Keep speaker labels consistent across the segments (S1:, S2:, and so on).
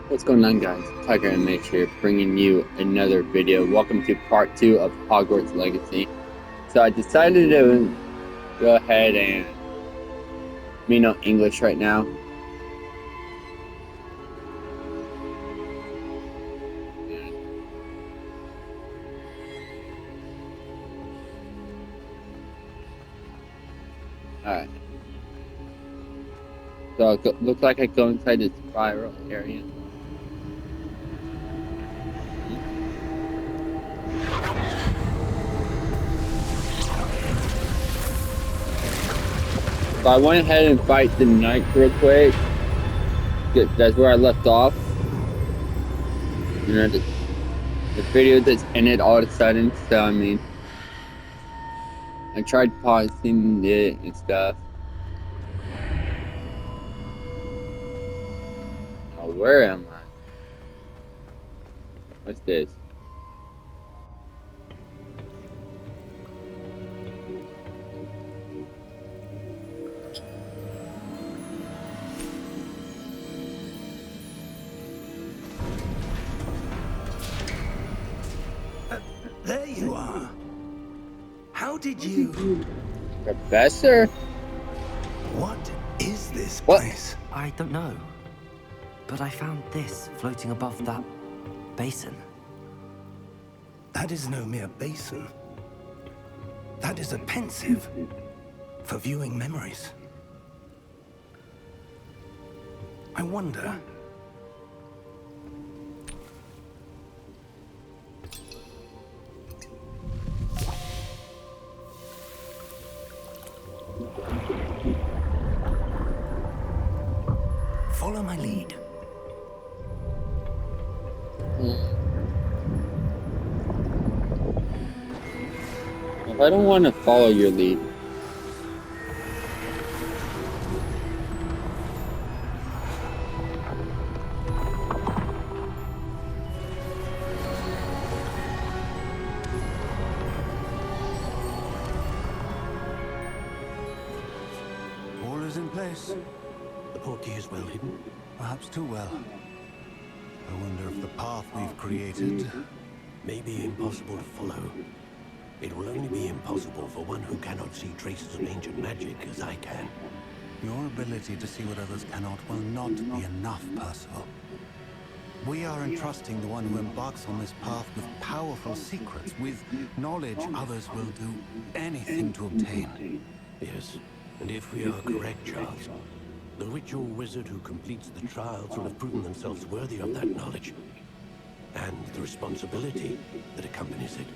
S1: What's going on, guys? Tiger MH here, bringing you another video. Welcome to part 2 of Hogwarts Legacy. So I decided to go ahead and know English right now. Alright. So it looks like I go inside this spiral area. So I went ahead and fight the knight real quick. That's where I left off. You know, the video just ended all of a sudden, so I mean, I tried pausing it and stuff. Oh, where am I? What's this?
S2: There you are. How did you...
S1: Professor?
S2: What is this
S1: What?
S2: place?
S3: I don't know. But I found this floating above that basin.
S2: That is no mere basin. That is a pensive for viewing memories. I wonder... Follow my lead.
S1: If I don't want to follow your lead.
S4: All is in place.
S2: The portkey is well hidden.
S4: Perhaps too well. I wonder if the path we've created
S5: May be impossible to follow. It will only be impossible for one who cannot see traces of ancient magic as I can.
S4: Your ability to see what others cannot will not be enough, Percival. We are entrusting the one who embarks on this path with powerful secrets, with knowledge others will do anything to obtain.
S5: Yes, and if we are correct, Charles, the ritual wizard who completes the trials will have proven themselves worthy of that knowledge, and the responsibility that accompanies it.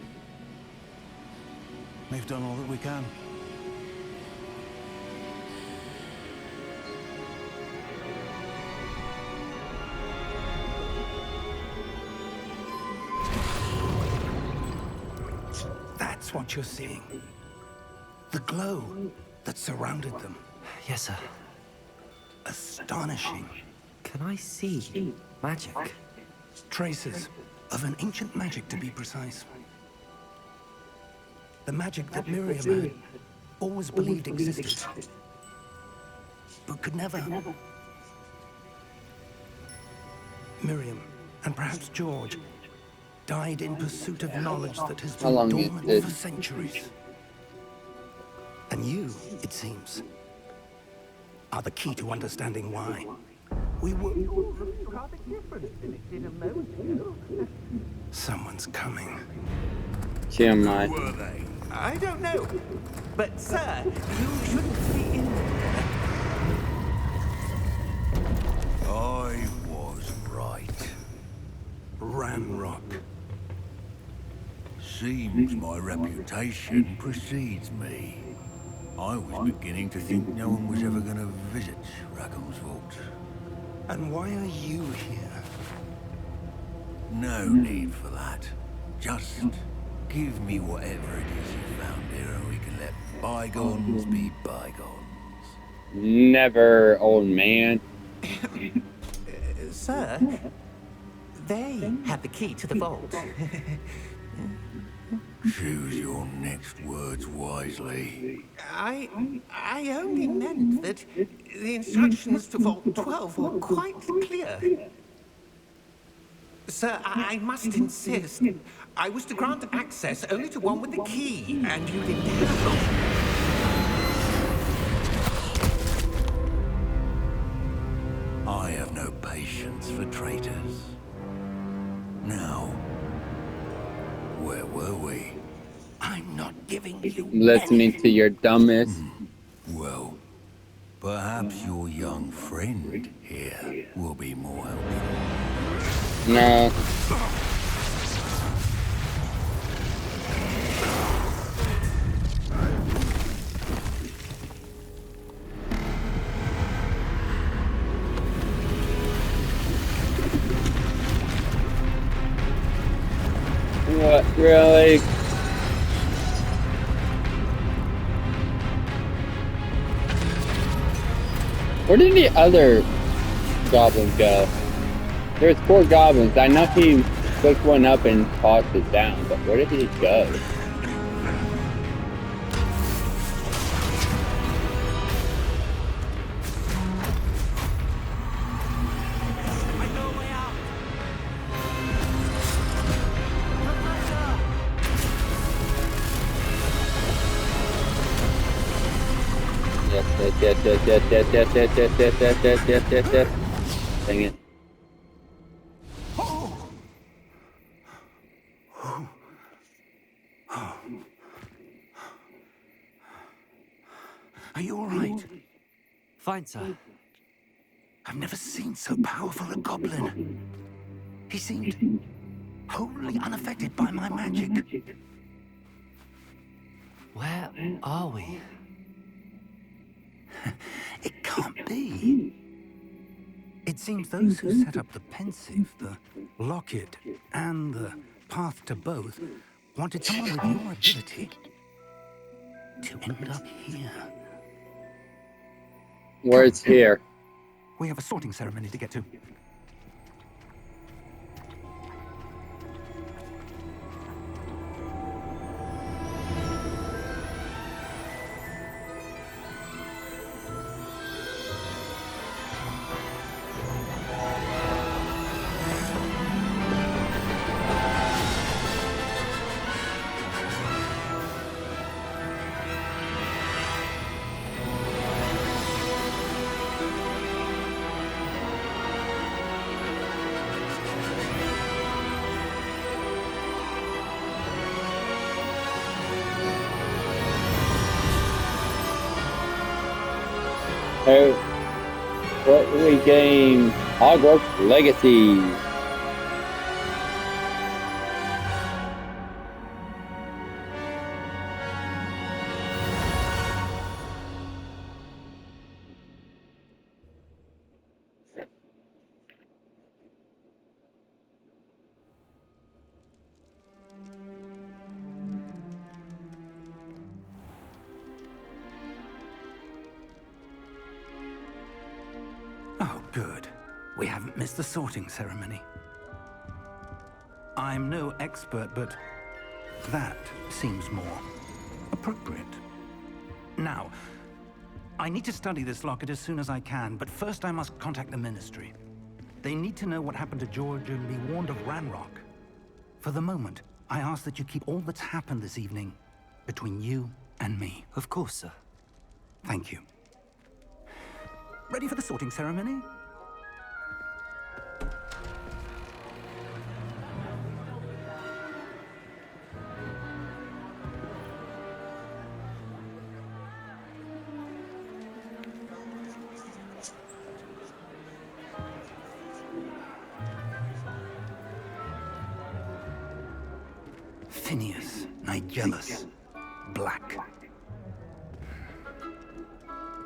S4: We've done all that we can.
S2: That's what you're seeing. The glow that surrounded them.
S3: Yes, sir.
S2: Astonishing.
S3: Can I see magic?
S2: Traces of an ancient magic, to be precise. The magic that Miriam had always believed existed, but could never. Miriam, and perhaps George, died in pursuit of knowledge that has
S1: How
S2: been
S1: long is
S2: dormant
S1: this?
S2: for centuries. And you, it seems, are the key to understanding why. We were... Someone's coming.
S1: TMI.
S6: Were they? I don't know. But, sir, you shouldn't be in there.
S4: I was right.
S2: Ramrock.
S7: Seems my reputation precedes me. I was beginning to think no one was ever going to visit Rackham's vault.
S2: And why are you here?
S7: No need for that. Just give me whatever it is you found here and we can let bygones be bygones.
S1: Never, old man.
S6: Sir, they have the key to the vault.
S7: Choose your next words wisely.
S6: I only meant that the instructions to Vault 12 were quite clear. Sir, I must insist. I was to grant access only to one with the key, and you didn't have.
S7: I have no patience for traitors. Now, where were we?
S2: I'm not giving you
S1: Listening
S2: any.
S1: to your dumbest.
S7: Well, perhaps your young friend here will be more helpful.
S1: No. What, really? Where did the other goblin go? There's 4 goblins. I know he picked one up and tossed it down, but where did he go? Yes. Dang it.
S2: Are you all right?
S3: Fine, sir.
S2: I've never seen so powerful a goblin. He seemed wholly unaffected by my magic.
S3: Where are we?
S2: It can't be. It seems those who set up the pensive, the locket, and the path to both wanted someone with your ability to end up here.
S1: Where's here?
S2: We have a sorting ceremony to get to.
S1: Oh, what we game? Hogwarts Legacy.
S2: Oh, good. We haven't missed the sorting ceremony. I'm no expert, but that seems more appropriate. Now, I need to study this locket as soon as I can, but first I must contact the Ministry. They need to know what happened to George and be warned of Ranrock. For the moment, I ask that you keep all that's happened this evening between you and me.
S3: Of course, sir.
S2: Thank you. Ready for the sorting ceremony? Phineas, Nigellus, Black.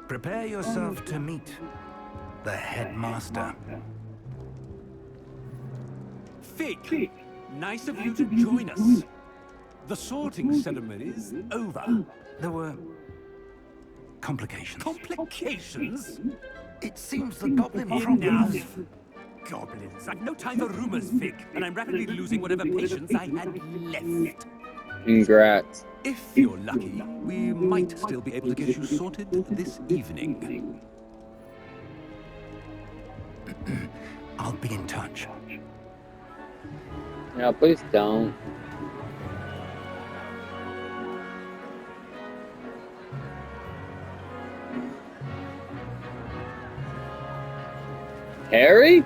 S2: Prepare yourself to meet the headmaster.
S8: Fig, nice of you to join us. The sorting ceremony's over.
S2: There were complications.
S8: Complications?
S2: It seems the goblin
S8: Enough.
S2: problem.
S8: Goblins. I've no time for rumors, Fig, and I'm rapidly losing whatever patience I had left.
S1: Congrats.
S8: If you're lucky, we might still be able to get you sorted this evening.
S2: I'll be in touch.
S1: No, please don't. Harry?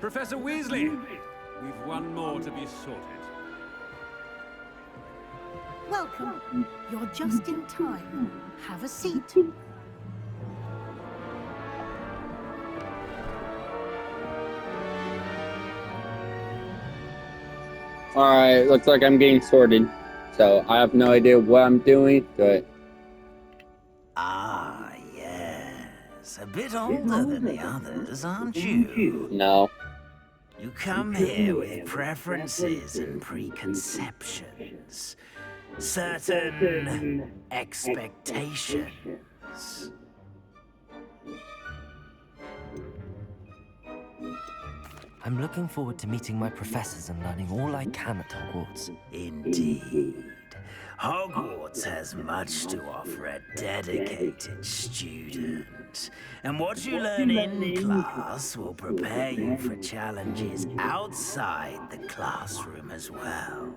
S8: Professor Weasley, we've one more to be sorted.
S9: Welcome. You're just in time. Have a seat.
S1: Alright, looks like I'm getting sorted. So I have no idea what I'm doing, but
S10: Ah, yes. A bit older than the others, aren't you?
S1: no.
S10: You come here with preferences and preconceptions. Certain expectations.
S3: I'm looking forward to meeting my professors and learning all I can at Hogwarts.
S10: Indeed. Hogwarts has much to offer a dedicated student. And what you learn in class will prepare you for challenges outside the classroom as well.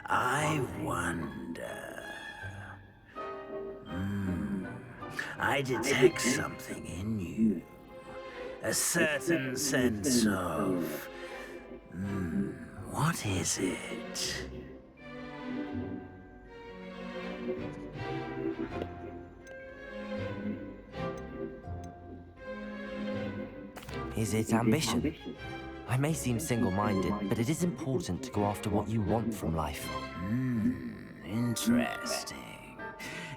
S10: I wonder... I detect something in you. A certain sense of... what is it?
S3: Is it ambition? I may seem single-minded, but it is important to go after what you want from life.
S10: Interesting.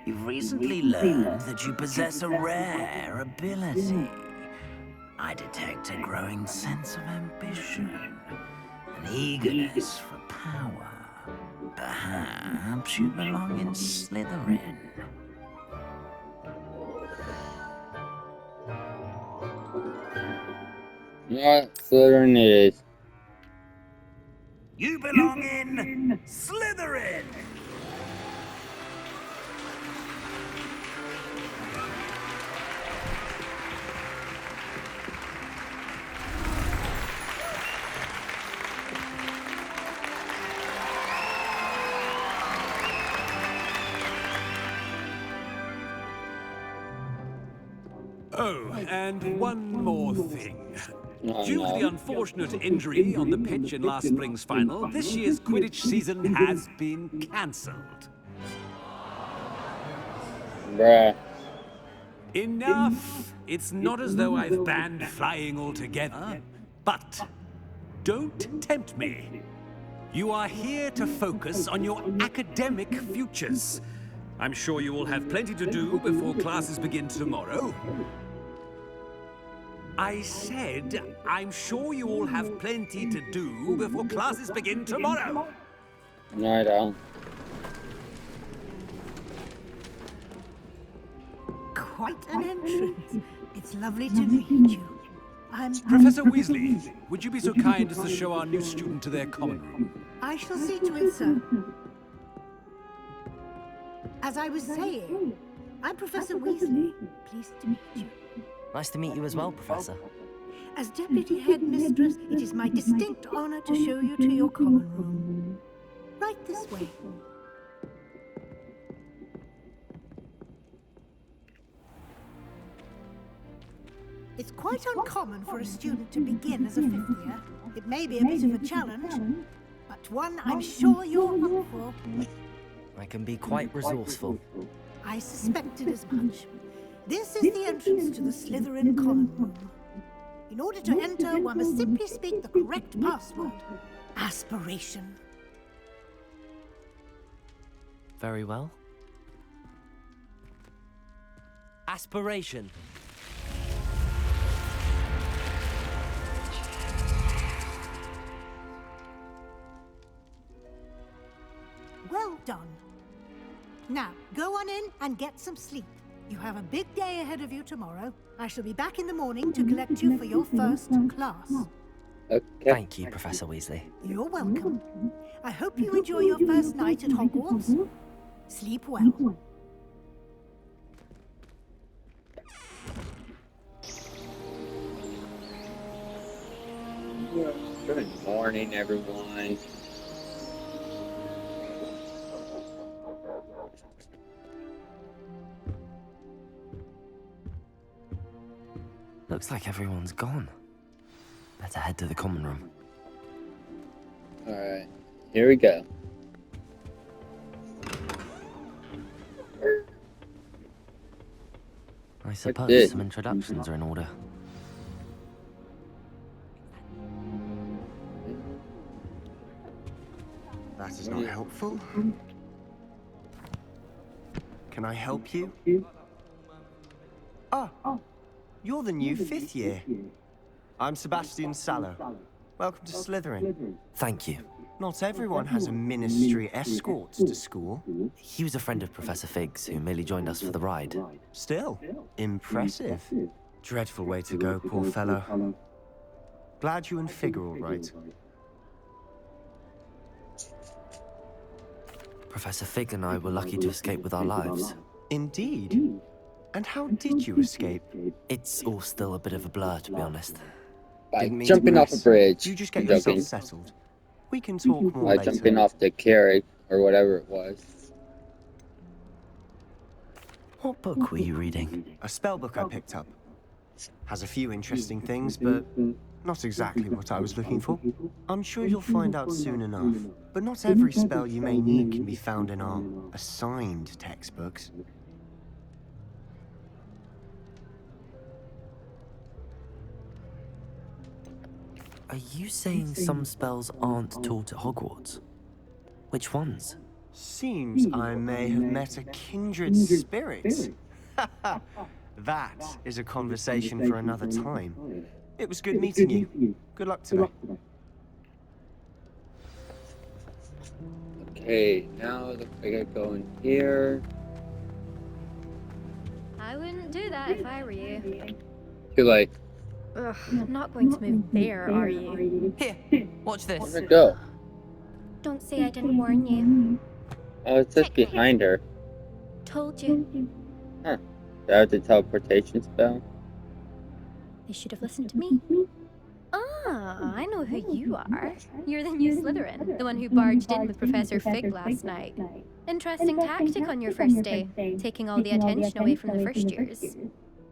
S10: You've recently learned that you possess a rare ability. I detect a growing sense of ambition, an eagerness for power. Perhaps you belong in Slytherin.
S1: Yeah, Slytherin it is.
S10: You belong in Slytherin!
S8: Oh, and one more thing.
S1: Oh,
S8: Due to the
S1: no.
S8: unfortunate injury on the pitch in last spring's final, this year's Quidditch season has been cancelled.
S1: Bruh.
S8: Enough! It's not as though I've banned flying altogether, but don't tempt me. You are here to focus on your academic futures. I'm sure you will have plenty to do before classes begin tomorrow. I said, I'm sure you all have plenty to do before classes begin tomorrow.
S1: No, I don't.
S9: Quite an entrance. It's lovely to meet you.
S8: Professor Weasley, would you be so kind as to show our new student to their common room?
S9: I shall see to it, sir. As I was saying, I'm Professor Weasley. Pleased to meet you.
S3: Nice to meet you as well, Professor.
S9: As Deputy Headmistress, it is my distinct honor to show you to your common room. Right this way. It's quite uncommon for a student to begin as a fifth year. It may be a bit of a challenge, but one I'm sure you're up for.
S3: I can be quite resourceful.
S9: I suspected as much. This is the entrance to the Slytherin common room. In order to enter, one must simply speak the correct password. Aspiration.
S3: Very well. Aspiration.
S9: Well done. Now, go on in and get some sleep. You have a big day ahead of you tomorrow. I shall be back in the morning to collect you for your first class.
S1: Okay.
S3: Thank you, Professor Weasley.
S9: You're welcome. I hope you enjoy your first night at Hogwarts. Sleep well.
S1: Good morning, everyone.
S3: Looks like everyone's gone. Better head to the common room.
S1: Alright, here we go.
S3: I suppose
S1: this?
S3: some introductions are in order.
S11: That is not helpful. Can I help you? Ah, you're the new 5th year. I'm Sebastian Sallow. Welcome to Slytherin.
S3: Thank you.
S11: Not everyone has a ministry escort to school.
S3: He was a friend of Professor Fig's who merely joined us for the ride.
S11: Still, impressive. Dreadful way to go, poor fellow. Glad you and Fig are all right.
S3: Professor Fig and I were lucky to escape with our lives.
S11: Indeed. And how did you escape?
S3: It's all still a bit of a blur, to be honest.
S1: By
S11: Didn't mean to
S1: jumping off a
S11: press.
S1: bridge.
S11: You just get
S1: I'm joking.
S11: yourself settled. We can talk more
S1: By
S11: later.
S1: jumping off the carrot or whatever it was.
S3: What book were you reading?
S11: A spell book I picked up. Has a few interesting things, but not exactly what I was looking for. I'm sure you'll find out soon enough. But not every spell you may need can be found in our assigned textbooks.
S3: Are you saying some spells aren't taught at Hogwarts? Which ones?
S11: Seems I may have met a kindred spirit. That is a conversation for another time. It was good meeting you. Good luck today.
S1: Okay, now I gotta go in here.
S12: I wouldn't do that if I were you.
S1: Too late.
S12: Ugh, not going to move there, are you?
S3: Here, watch this.
S1: Where'd it go?
S12: Don't say I didn't warn you.
S1: Oh, it's just behind her.
S12: Told you.
S1: Huh. That was the teleportation spell?
S12: They should have listened to me. Ah, I know who you are. You're the new Slytherin, the one who barged in with Professor Fig last night. Interesting tactic on your first day, taking all the attention away from the first years.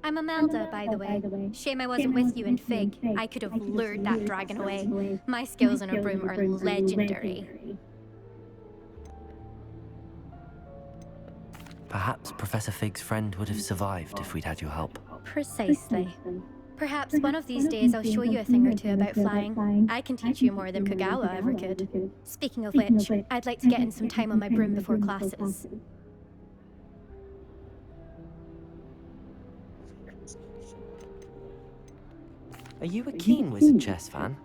S12: I'm Imelda, by the way. Shame I wasn't with you in Fig. I could have lured that dragon away. My skills on a broom are legendary.
S3: Perhaps Professor Fig's friend would have survived if we'd had your help.
S12: Precisely. Perhaps one of these days I'll show you a thing or two about flying. I can teach you more than Kagawa ever could. Speaking of which, I'd like to get in some time on my broom before classes.
S3: Are you a keen Wizard chess fan?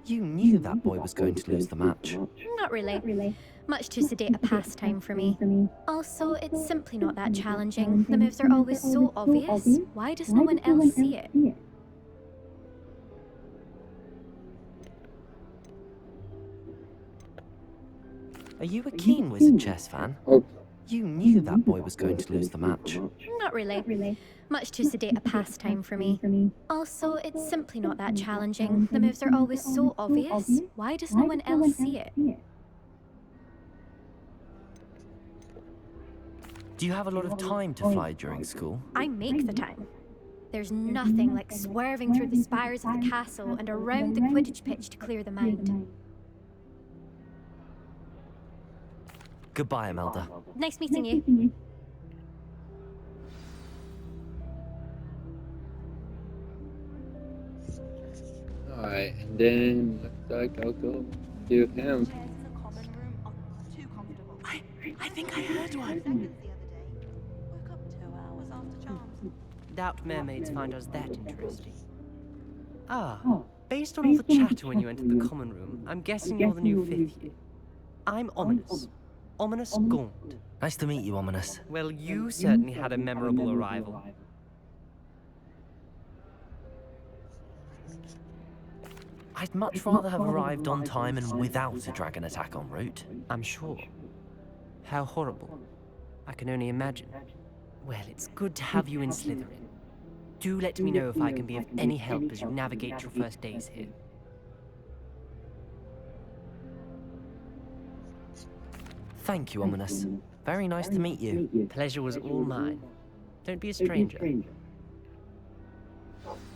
S3: You knew that boy was going to lose the match.
S12: Not really. Much too sedate a pastime for me. Also, it's simply not that challenging. The moves are always so obvious. Why does no one else see it?
S3: Are you a keen Wizard chess fan? You knew that boy was going to lose the match.
S12: Not really. Much too sedate a pastime for me. Also, it's simply not that challenging. The moves are always so obvious. Why does no one else see it?
S3: Do you have a lot of time to fly during school?
S12: I make the time. There's nothing like swerving through the spires of the castle and around the Quidditch pitch to clear the mind.
S3: Goodbye, Imelda.
S12: Nice meeting you.
S1: Alright, and then looks like I'll go do him.
S13: I think I heard one.
S14: Doubt mermaids find us that interesting. Ah, based on all the chatter when you entered the common room, I'm guessing you're the new 5th year. I'm Ominous. Ominous Gaunt.
S3: Nice to meet you, Ominous.
S14: Well, you certainly had a memorable arrival.
S3: I'd much rather have arrived on time and without a dragon attack en route.
S14: I'm sure. How horrible. I can only imagine. Well, it's good to have you in Slytherin. Do let me know if I can be of any help as you navigate your first days here.
S3: Thank you, Ominous. Very nice to meet you.
S14: Pleasure was all mine. Don't be a stranger.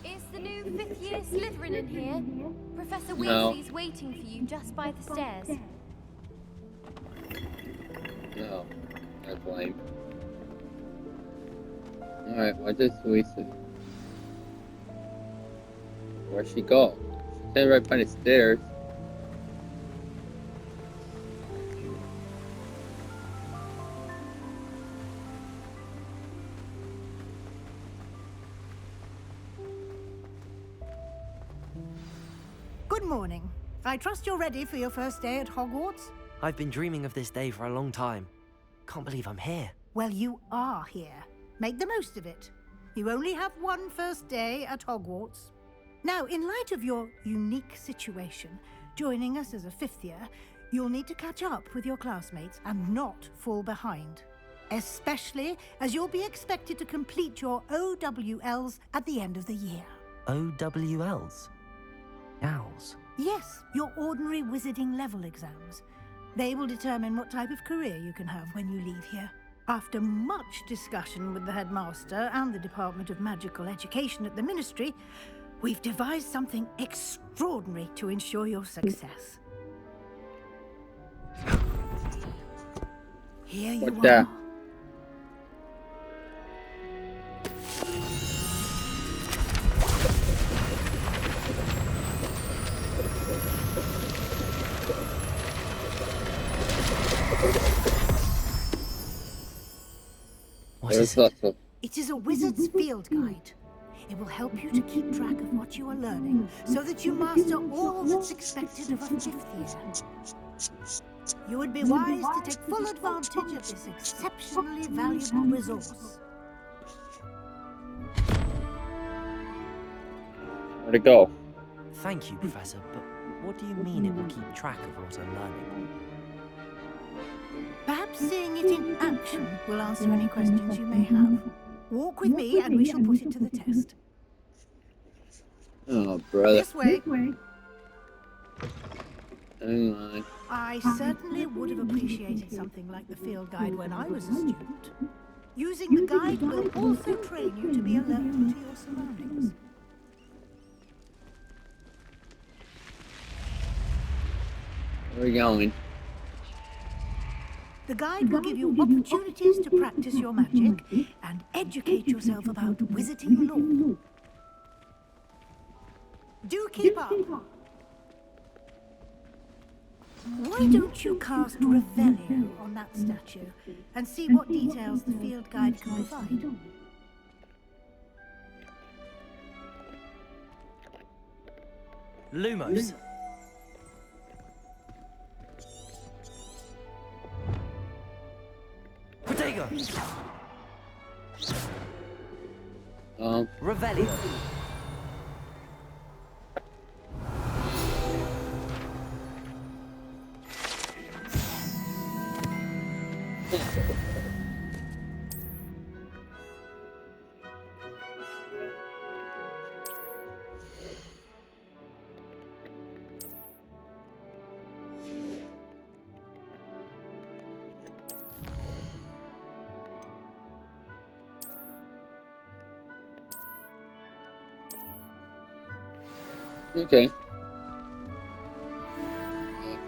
S12: Is the new 5th year Slytherin in here? Professor
S1: No.
S12: Weasley's waiting for you just by the stairs.
S1: No. That's lame. Alright, what does Weasley? Where'd she go? She stayed right by the stairs.
S9: Good morning. I trust you're ready for your first day at Hogwarts?
S3: I've been dreaming of this day for a long time. Can't believe I'm here.
S9: Well, you are here. Make the most of it. You only have one first day at Hogwarts. Now, in light of your unique situation, joining us as a 5th year, you'll need to catch up with your classmates and not fall behind. Especially as you'll be expected to complete your OWLs at the end of the year.
S3: OWLs? Owls?
S9: Yes, your ordinary wizarding level exams. They will determine what type of career you can have when you leave here. After much discussion with the headmaster and the Department of Magical Education at the Ministry, we've devised something extraordinary to ensure your success. Here you
S1: What's
S9: are.
S1: that?
S3: What is it?
S9: It is a wizard's field guide. It will help you to keep track of what you are learning, so that you master all that's expected of a 5th year. You would be wise to take full advantage of this exceptionally valuable resource.
S1: Where'd it go?
S3: Thank you, Professor, but what do you mean it will keep track of what I'm learning?
S9: Perhaps seeing it in action will answer any questions you may have. Walk with me and we shall put it to the test.
S1: Oh, brother.
S9: This way.
S1: Hang on.
S9: I certainly would have appreciated something like the field guide when I was a student. Using the guide will also train you to be alert to your surroundings.
S1: Where are we going?
S9: The guide will give you opportunities to practice your magic and educate yourself about wizarding lore. Do keep up. Why don't you cast Revelio on that statue and see what details the field guide can provide?
S3: Lumos. Protego. Revelio.
S1: Okay.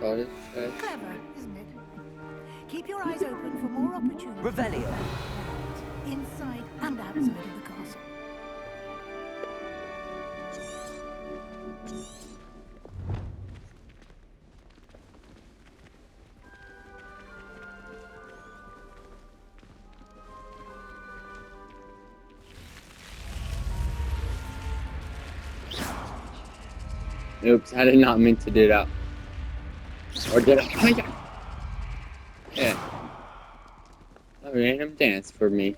S1: Got it. Okay.
S9: Clever, isn't it? Keep your eyes open for more opportunities.
S3: Revelio.
S9: Inside and outside of the castle.
S1: Oops, I did not mean to do that. Or did I? Oh, yeah. Yeah. A random dance for me.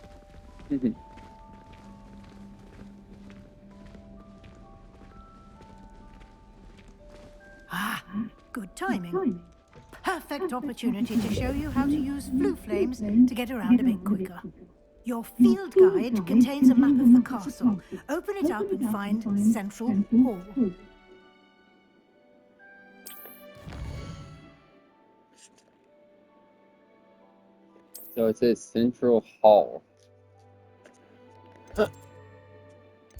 S9: Ah, good timing. Perfect opportunity to show you how to use flue flames to get around a bit quicker. Your field guide contains a map of the castle. Open it up and find Central Hall.
S1: So it says Central Hall.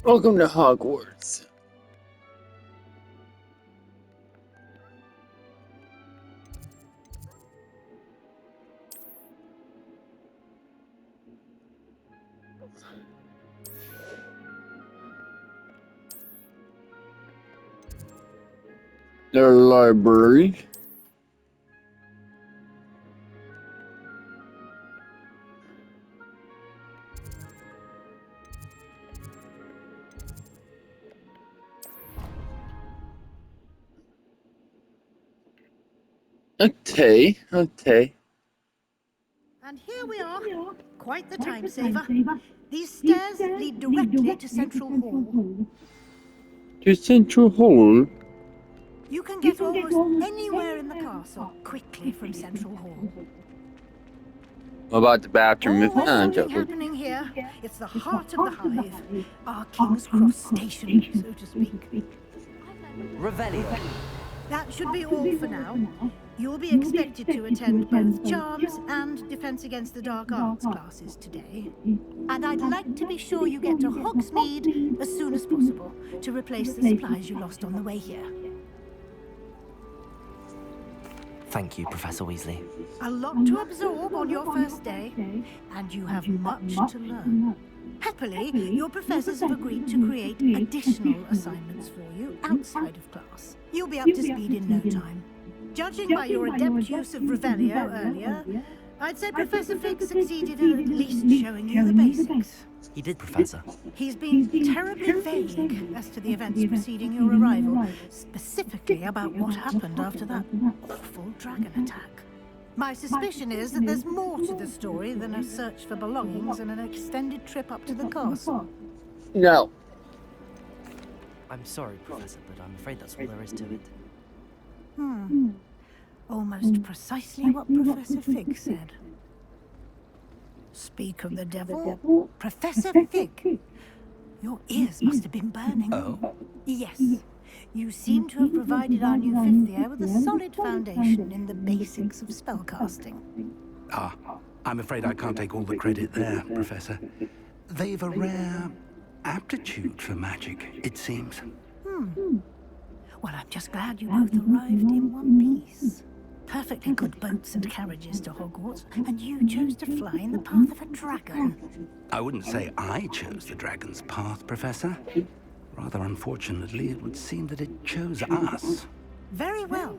S1: Welcome to Hogwarts. The library. Okay, okay.
S9: And here we are. Quite the time saver. These stairs lead directly to Central Hall.
S1: To Central Hall?
S9: You can get almost anywhere in the castle quickly from Central Hall.
S1: What about the bathroom? If
S9: Always
S1: not,
S9: something
S1: joking.
S9: happening here. It's the heart of the hive. Our King's Cross station, so to speak.
S3: Revelio.
S9: That should be all for now. You'll be expected to attend both Charms and Defense Against the Dark Arts classes today. And I'd like to be sure you get to Hogsmeade as soon as possible to replace the supplies you lost on the way here.
S3: Thank you, Professor Weasley.
S9: A lot to absorb on your first day, and you have much to learn. Happily, your professors have agreed to create additional assignments for you outside of class. You'll be up to speed in no time. Judging by your adept use of Revelio earlier, I'd say Professor Fig succeeded in at least showing you the basics.
S3: He did, Professor.
S9: He's been terribly vague as to the events preceding your arrival, specifically about what happened after that awful dragon attack. My suspicion is that there's more to the story than a search for belongings and an extended trip up to the castle.
S1: No.
S3: I'm sorry, Professor, but I'm afraid that's all there is to it.
S9: Almost precisely what Professor Fig said. Speak of the devil, Professor Fig. Your ears must have been burning.
S2: Oh?
S9: Yes. You seem to have provided our new fifth year with a solid foundation in the basics of spellcasting.
S2: Ah, I'm afraid I can't take all the credit there, Professor. They've a rare aptitude for magic, it seems.
S9: Well, I'm just glad you both arrived in one piece. Perfectly good boats and carriages to Hogwarts, and you chose to fly in the path of a dragon.
S2: I wouldn't say I chose the dragon's path, Professor. Rather unfortunately, it would seem that it chose us.
S9: Very well.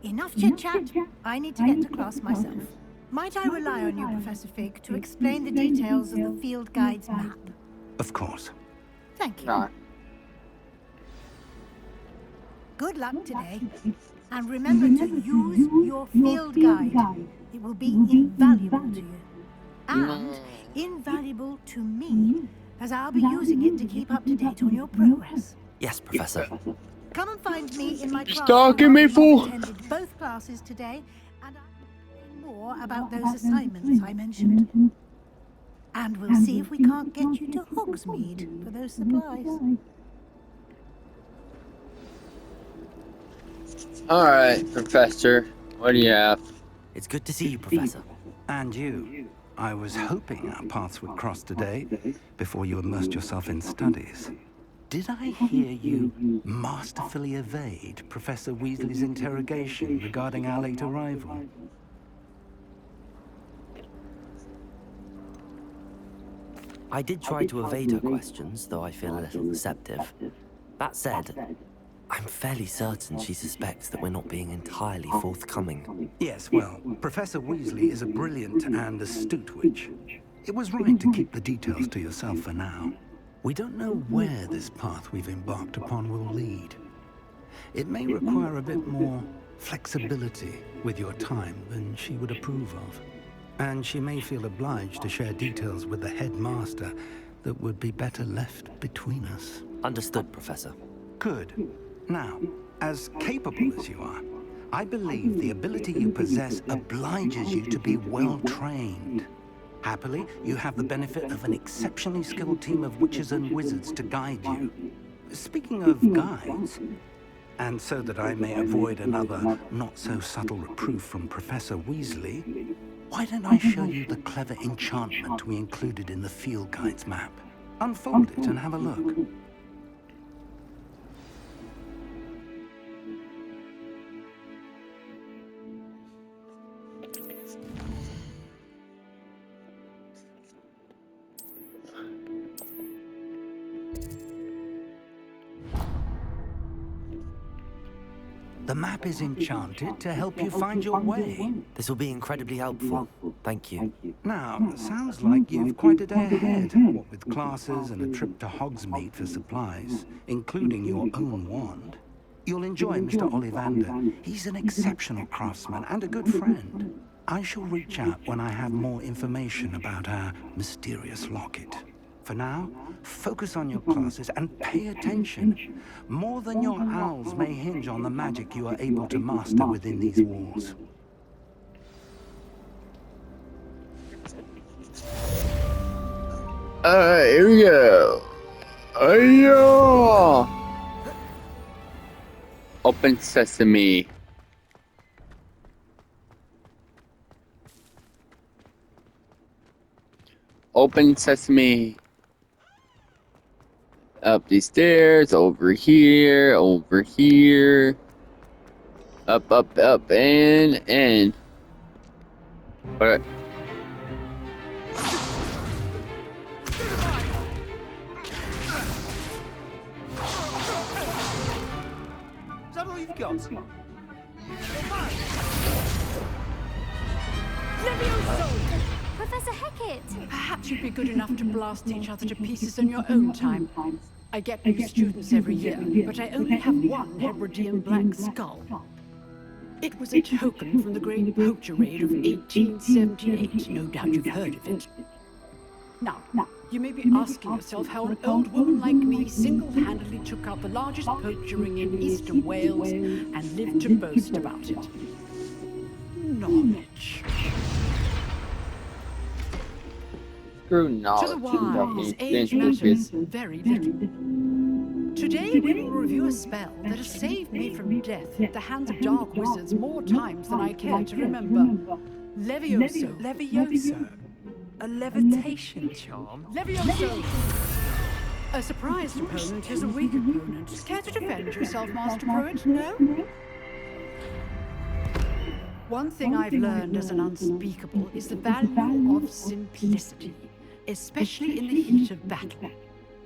S9: Enough chit-chat. I need to get to class myself. Might I rely on you, Professor Fig, to explain the details of the field guide's map?
S2: Of course.
S9: Thank you. Good luck today. And remember to use your field guide. It will be invaluable to you. And invaluable to me, as I'll be using it to keep up to date on your progress.
S3: Yes, Professor.
S9: Come and find me in my classroom.
S1: Stalking me, fool!
S9: I've attended both classes today, and I'll learn more about those assignments I mentioned. And we'll see if we can't get you to Hogsmeade for those supplies.
S1: Alright, Professor. What do you have?
S3: It's good to see you, Professor.
S2: And you. I was hoping our paths would cross today, before you immersed yourself in studies. Did I hear you masterfully evade Professor Weasley's interrogation regarding our late arrival?
S3: I did try to evade her questions, though I feel a little deceptive. That said, I'm fairly certain she suspects that we're not being entirely forthcoming.
S2: Yes, well, Professor Weasley is a brilliant and astute witch. It was right to keep the details to yourself for now. We don't know where this path we've embarked upon will lead. It may require a bit more flexibility with your time than she would approve of. And she may feel obliged to share details with the headmaster that would be better left between us.
S3: Understood, Professor.
S2: Good. Now, as capable as you are, I believe the ability you possess obliges you to be well-trained. Happily, you have the benefit of an exceptionally skilled team of witches and wizards to guide you. Speaking of guides, and so that I may avoid another not-so-subtle reproof from Professor Weasley, Why don't I show you the clever enchantment we included in the field guide's map? Unfold it and have a look. The map is enchanted to help you find your way.
S3: This will be incredibly helpful. Thank you.
S2: Now, sounds like you've quite a day ahead, what with classes and a trip to Hogsmeade for supplies, including your own wand. You'll enjoy Mr. Ollivander. He's an exceptional craftsman and a good friend. I shall reach out when I have more information about our mysterious locket. For now, focus on your classes and pay attention. More than your owls may hinge on the magic you are able to master within these walls.
S1: Here we go. Ayo! Open sesame. Open sesame. Up these stairs, over here, up, and. Alright.
S13: Is that all you've got?
S12: Professor Hecat!
S15: Perhaps you'd be good enough to blast each other to pieces in your own time. I get new students every year, but I only have one Hebridean black skull. It was a token from the great poacher raid of 1878. No doubt you've heard of it. Now, you may be asking yourself how an old woman like me single-handedly took out the largest poacher ring in eastern Wales and lived to boast about it. Knowledge.
S1: Screw
S15: To the
S1: knowledge.
S15: wise, age matters very little. Today we will review a spell that has saved me from death at the hands of dark wizards more times than I care to remember. Levioso.
S13: Levioso. A levitation charm?
S15: Levioso! A surprised opponent is a weak opponent. Care to defend yourself, Master Pruitt? No? One thing I've learned as an unspeakable is the value of simplicity, especially in the heat of battle.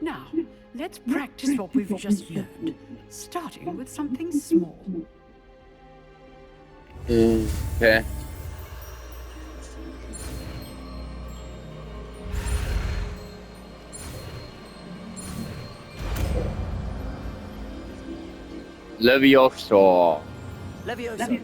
S15: Now, let's practice what we've just learned, starting with something small.
S1: Okay. Levioso.
S3: Levioso.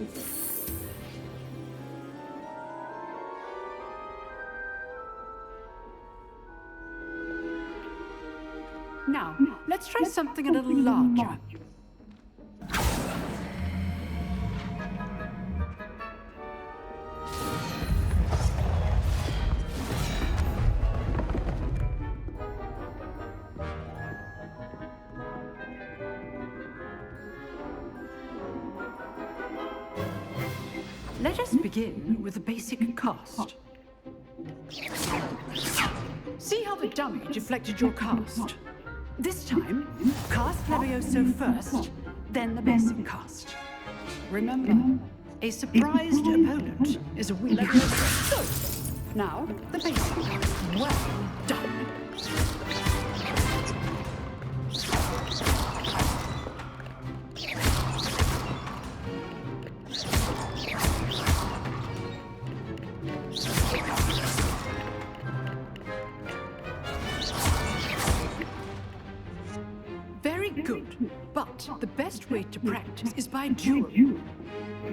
S15: Now, let's try something a little larger. Let us begin with a basic cast. See how the dummy deflected your cast? This time, cast Levioso first, then the basic cast. Remember, a surprised opponent is a weak Levioso. So, now, the basic. Well done. Good, but the best way to practice is by duel.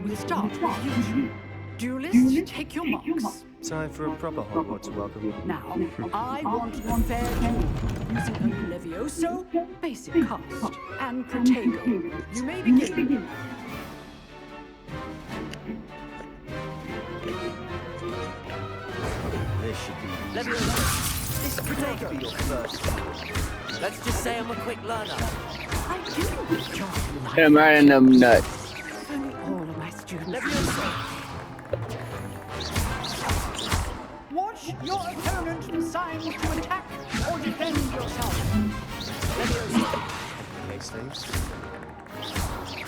S15: We'll start with you. Duelists, take your marks.
S11: Time for a proper Hogwarts welcome.
S15: Now, I want a fair duel using a Levioso, basic cast, and Protego. You may begin.
S11: This should be
S3: Levioso. This Protego be your first. Let's just say I'm a quick learner.
S15: I do this job.
S1: I'm right in them nuts.
S15: Only all of my students.
S3: Levioso.
S15: your opponent the signs to attack or defend yourself.
S11: Okay, Steve.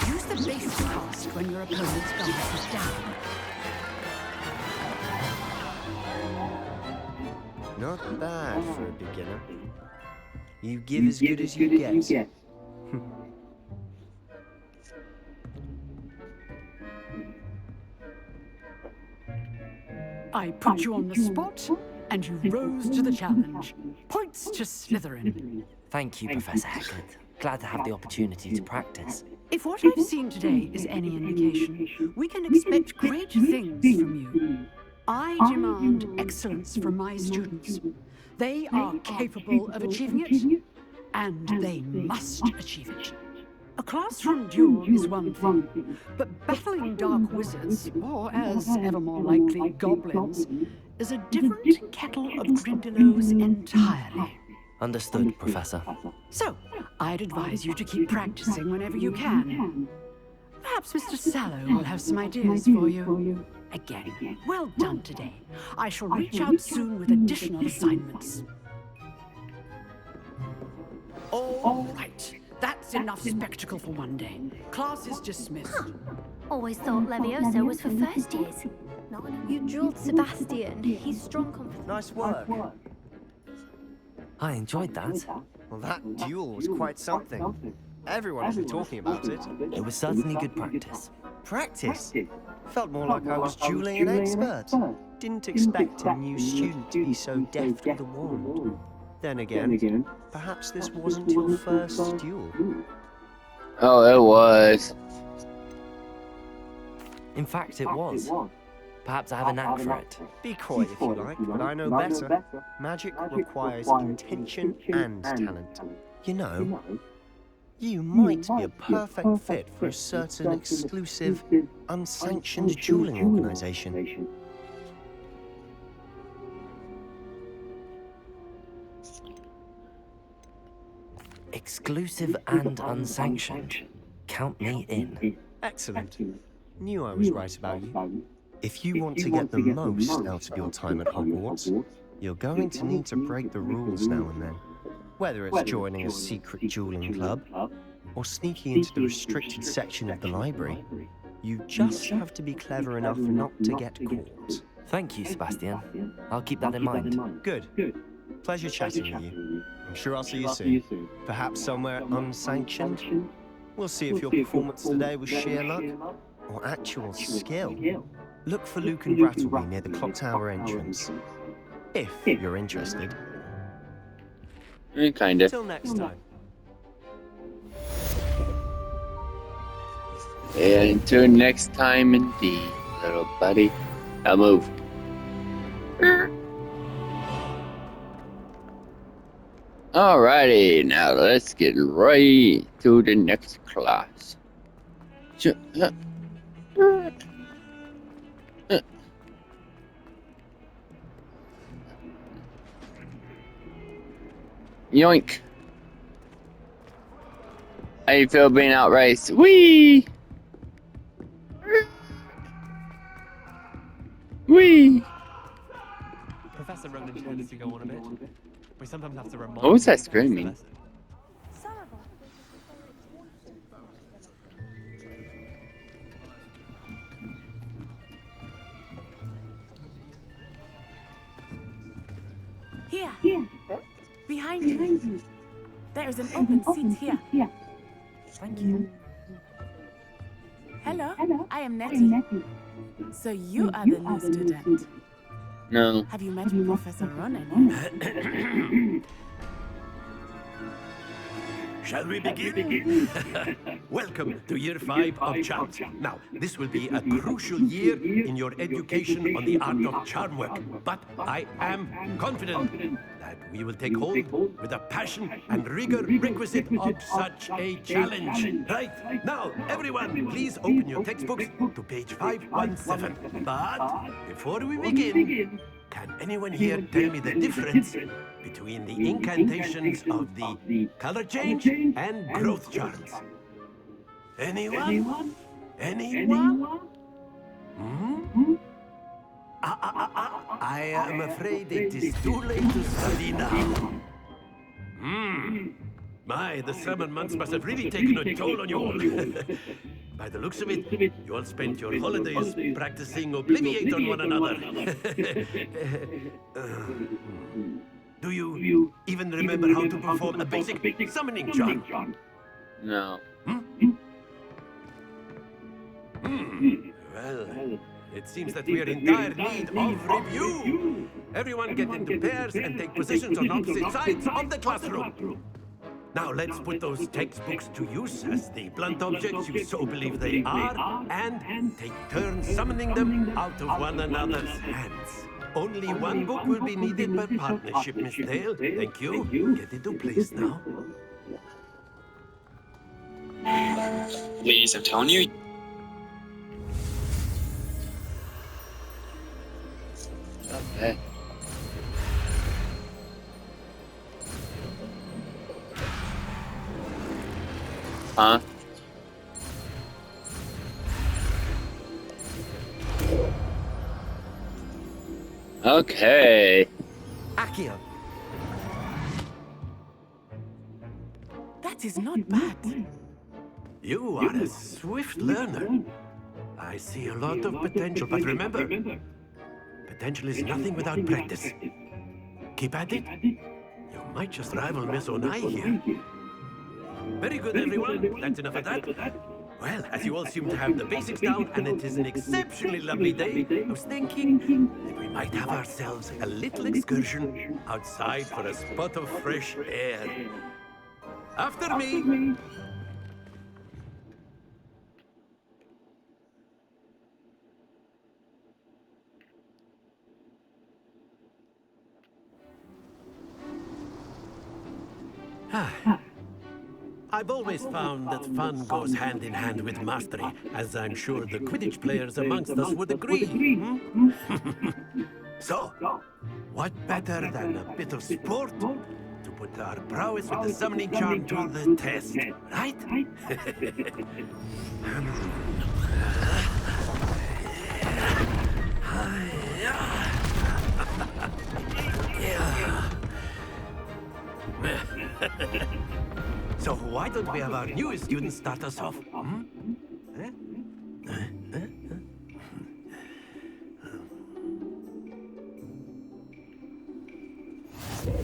S15: Use the base cast when your opponent's guard is down.
S11: Not bad for a beginner. You give as good as you get.
S15: I put you on the spot, and you rose to the challenge. Points to Slytherin.
S3: Thank you, Professor Heckert. Glad to have the opportunity to practice.
S15: If what I've seen today is any indication, we can expect great things from you. I demand excellence from my students. They are capable of achieving it, and they must achieve it. A classroom duel is one thing, but battling dark wizards, or as ever more likely, goblins, is a different kettle of Grindylows entirely.
S3: Understood, Professor.
S15: So, I'd advise you to keep practicing whenever you can. Perhaps Mr. Sallow will have some ideas for you. Again, well done today. I shall reach out soon with additional assignments. All right. That's enough spectacle for one day. Class is dismissed.
S12: Always thought Levioso was for first years. You drilled Sebastian. He's strong confidence.
S11: Nice work.
S3: I enjoyed that.
S11: Well, that duel was quite something. Everyone will be talking about it.
S3: It was certainly good practice.
S11: Practice? Felt more like I was dueling an expert. Didn't expect a new student to be so deft with a wand. Then again, perhaps this wasn't your first duel.
S1: Oh, it was.
S3: In fact, it was. Perhaps I have a knack for it.
S11: Be coy if you like, but I know better. Magic requires intention and talent. You know, you might be a perfect fit for a certain exclusive, unsanctioned dueling organization.
S3: Exclusive and unsanctioned. Count me in.
S11: Excellent. Knew I was right about you. If you want to get the most out of your time at Hogwarts, you're going to need to break the rules now and then. Whether it's joining a secret dueling club, or sneaking into the restricted section of the library, you just have to be clever enough not to get caught.
S3: Thank you, Sebastian. I'll keep that in mind.
S11: Good. Pleasure chatting with you. I'm sure I'll see you soon. Perhaps somewhere unsanctioned? We'll see if your performance today was sheer luck or actual skill. Look for Luke and Brattleby near the clock tower entrance. If you're interested.
S1: Kinda.
S11: Till next time.
S1: And until next time, indeed, little buddy. I'll move. Alrighty, now let's get right to the next class. Yoink. How you feel being outraced? Whee! Whee!
S14: Professor Ronan tends to go on a bit. We sometimes have to remind
S1: What was that
S14: him
S1: screaming?
S16: Here. Behind you. There is an open seat here.
S3: Thank you.
S16: Hello, I am Nettie. So you are the new student.
S1: No.
S16: Have you met Professor Ronan?
S5: Shall we begin? Welcome to year 5 of charms. Now, this will be a crucial year in your education on the art of charm work, but I am confident that we will take hold with the passion and rigor requisite of such a challenge. Right, now, everyone, please open your textbooks to page 517. But before we begin, can anyone here tell me the difference between the incantations of the color change and growth charms? Anyone? Anyone? Hmm? I am afraid it is too late to study now. My, the summer months must have really taken a toll on you all. By the looks of it, you all spent your holidays practicing Obliviate on one another. Do you even remember how to perform a basic summoning charm?
S1: No.
S5: Well, it seems that we are in dire need of review. Everyone get into pairs and take positions on opposite sides of the classroom. Now let's put those textbooks to use as the blunt objects you so believe they are, and take turns summoning them out of one another's hands. Only one book will be needed per partnership, Miss Dale. Thank you. Get into place now.
S17: Ladies, I'm telling you.
S1: Okay. Huh? Okay.
S14: Accio.
S16: That is not bad.
S5: You are a swift learner. I see a lot of potential, but remember, potential is nothing without practice. Keep at it. You might just rival Miss Onai here. Very good, everyone. That's enough of that. Well, as you all seem to have the basics down, and it is an exceptionally lovely day, I was thinking that we might have ourselves a little excursion outside for a spot of fresh air. After me. I've always found that fun goes hand in hand with mastery, as I'm sure the Quidditch players amongst us would agree. So, what better than a bit of sport to put our prowess with the summoning charm to the test, right? So why don't we have our newest student start us off?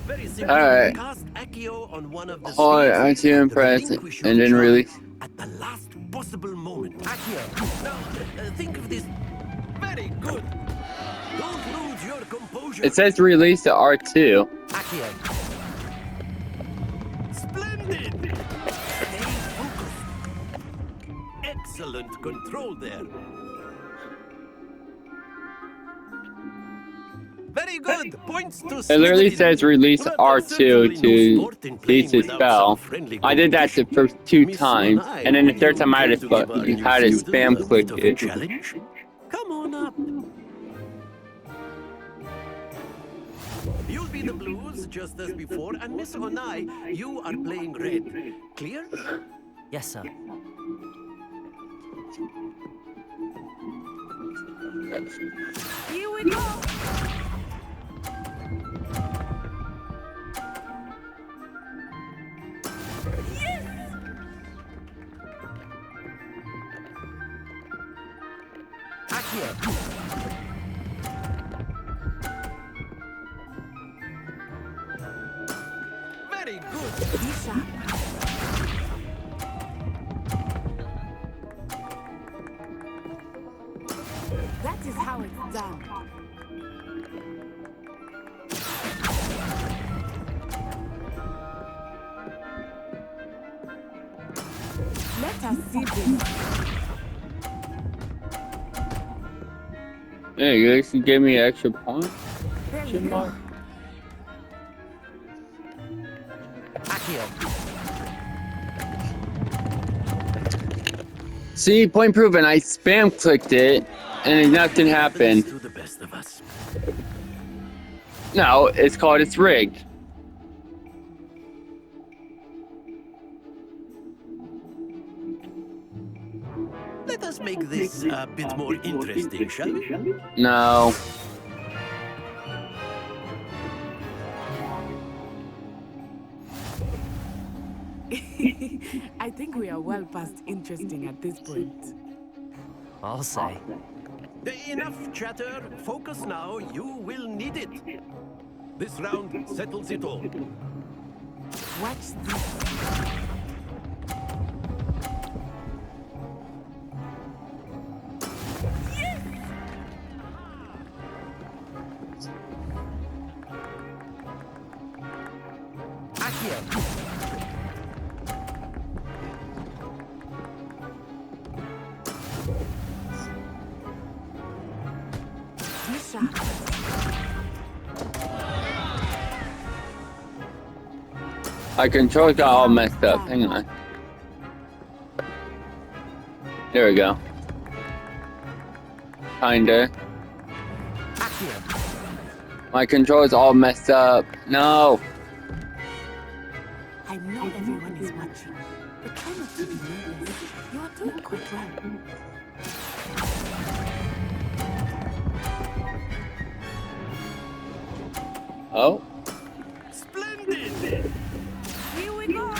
S5: Very simple.
S1: Alright.
S5: Cast Accio on one of the
S1: Oh, I'm too impressed and didn't really.
S5: at the last possible moment. Accio. Now, think of this. Very good. Don't lose your composure.
S1: It says release to R2.
S5: Accio. Splendid. Stay focused. Excellent control there. Very good. Points to
S1: It literally says release R2 to release his spell. I did that the first 2 times, and then the third time I had to spam click it.
S5: Challenge? Come on up. You'll be the blues just as before, and Miss Onai, you are playing red. Clear?
S3: Yes, sir.
S16: Here we go.
S5: Very good.
S16: Isha. That is how it's done. Let us see this.
S1: Hey, you guys can give me an extra point?
S16: There we go.
S1: See, point proven. I spam clicked it, and nothing happened.
S5: To the best of us.
S1: No, it's called it's rigged.
S5: Let us make this a bit more interesting, shall we?
S1: No.
S16: I think we are well past interesting at this point.
S3: I'll say.
S5: Enough chatter. Focus now. You will need it. This round settles it all.
S16: Watch this.
S1: My controls got all messed up. Hang on. There we go. Kinda. My controls all messed up. No.
S16: I know everyone is watching, but try not to be nervous. You are doing quite well.
S1: Oh.
S5: Splendid!
S16: Here we go!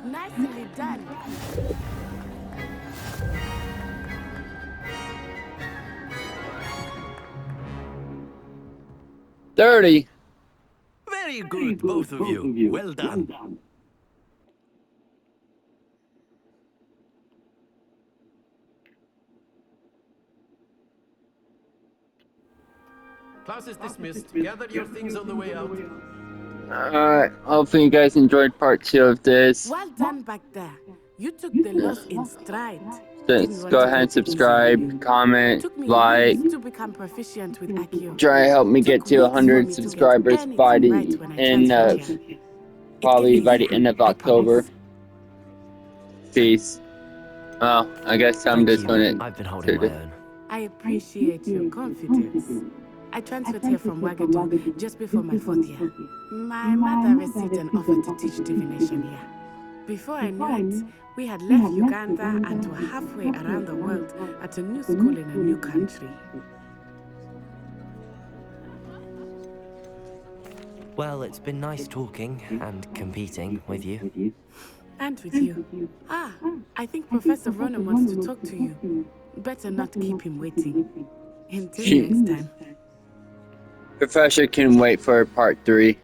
S16: Nicely done.
S1: Dirty.
S5: Very good, both of you. Well done. Class is dismissed. Gather your things on the way out.
S1: Alright, hopefully you guys enjoyed part 2 of this.
S16: Well done back there. You took the loss in stride.
S1: Just go ahead and subscribe, comment, like.
S16: To become proficient with Accio.
S1: Try to help me get to 100 subscribers by the end of, probably by the end of October. Peace. Well, I guess I'm just going
S3: I've been holding my own.
S16: I appreciate your confidence. I transferred here from Wagadu just before my 4th year. My mother received an offer to teach divination here. Before I knew it, we had left Uganda and were halfway around the world at a new school in a new country.
S3: Well, it's been nice talking and competing with you.
S16: And with you. Ah, I think Professor Ronan wants to talk to you. Better not keep him waiting. Until next time.
S1: Professor can wait for part 3.